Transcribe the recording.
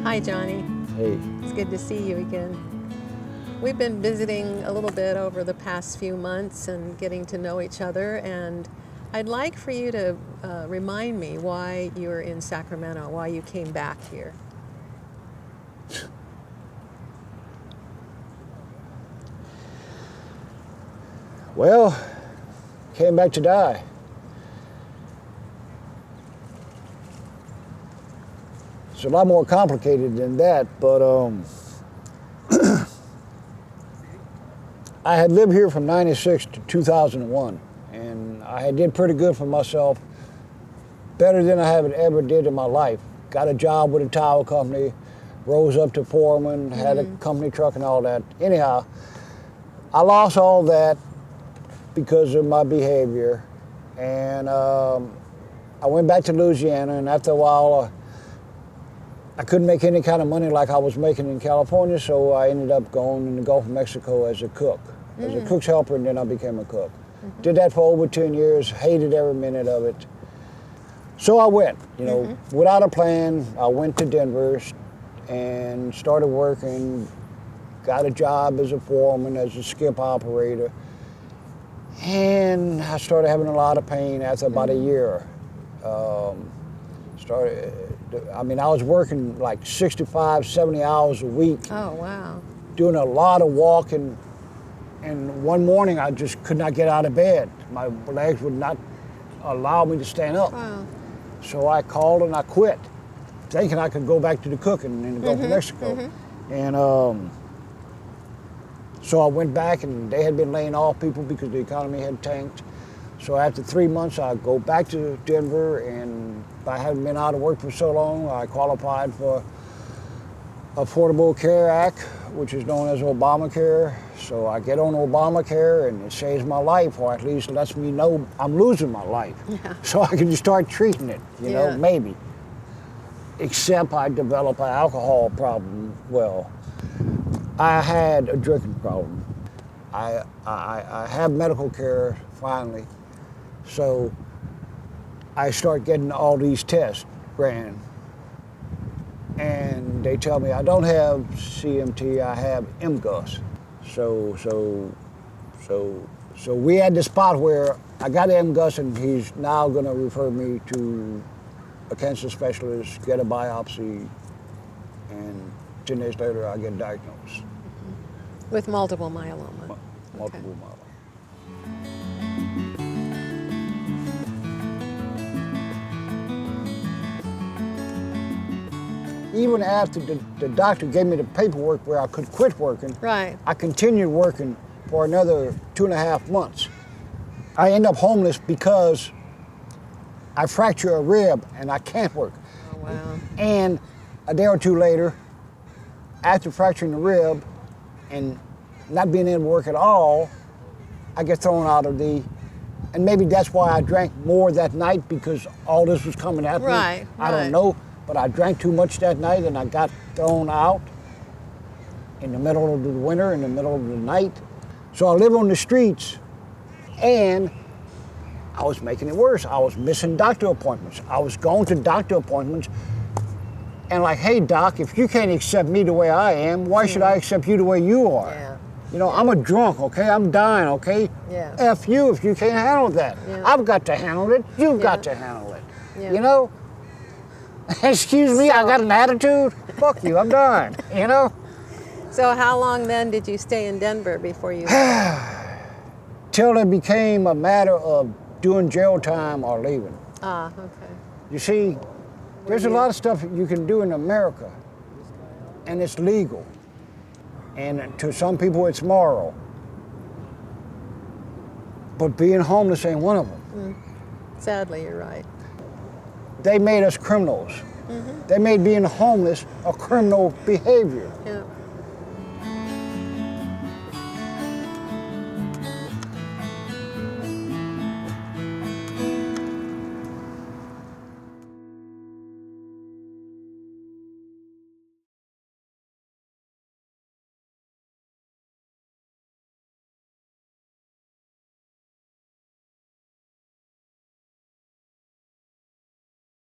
Hi, Johnny. Hey. It's good to see you again. We've been visiting a little bit over the past few months and getting to know each other, and I'd like for you to remind me why you're in Sacramento, why you came back here. Well, came back to die. It's a lot more complicated than that, but I had lived here from '96 to 2001, and I did pretty good for myself, better than I have ever did in my life. Got a job with a tile company, rose up to foreman, had a company truck and all that. Anyhow, I lost all that because of my behavior, and I went back to Louisiana, and after a while, I couldn't make any kind of money like I was making in California, so I ended up going in the Gulf of Mexico as a cook, as a cook's helper, and then I became a cook. Did that for over 10 years, hated every minute of it. So I went, without a plan. I went to Denver and started working, got a job as a foreman, as a skip operator, and I started having a lot of pain after about a year. I was working like 65, 70 hours a week. Oh, wow. Doing a lot of walking, and one morning I just could not get out of bed. My legs would not allow me to stand up. Wow. So I called and I quit, thinking I could go back to the cooking in the Gulf of Mexico. And so I went back, and they had been laying off people because the economy had tanked. So after 3 months, I go back to Denver, and I hadn't been out of work for so long, I qualified for Affordable Care Act, which is known as Obamacare. So I get on Obamacare, and it saves my life, or at least lets me know I'm losing my life. Yeah. So I can just start treating it, maybe. Except I develop an alcohol problem. Well, I had a drinking problem. I have medical care finally. So I start getting all these tests ran, and they tell me I don't have CMT, I have MGUS. So we had the spot where I got MGUS, and he's now going to refer me to a cancer specialist, get a biopsy, and 10 days later I get diagnosed. With multiple myeloma. Multiple myeloma. Even after the doctor gave me the paperwork where I could quit working, Right. I continued working for another 2.5 months. I end up homeless because I fracture a rib and I can't work. Oh, wow. And a day or two later, after fracturing the rib and not being able to work at all, I get thrown out of and maybe that's why I drank more that night, because all this was coming at me. Right, I don't know, but I drank too much that night, and I got thrown out in the middle of the winter, in the middle of the night. So I live on the streets, and I was making it worse. I was missing doctor appointments. I was going to doctor appointments and like, hey, doc, if you can't accept me the way I am, why should I accept you the way you are? Yeah. I'm a drunk, okay? I'm dying, okay? Yeah. F you if you can't handle that. Yeah. I've got to handle it. You've got to handle it. Yeah. Excuse me, I got an attitude? Fuck you, I'm dying, So how long then did you stay in Denver before you... Till it became a matter of doing jail time or leaving. Ah, okay. You see, there's a lot of stuff you can do in America, and it's legal. And to some people, it's moral. But being homeless ain't one of them. Sadly, you're right. They made us criminals. They made being homeless a criminal behavior. Yeah.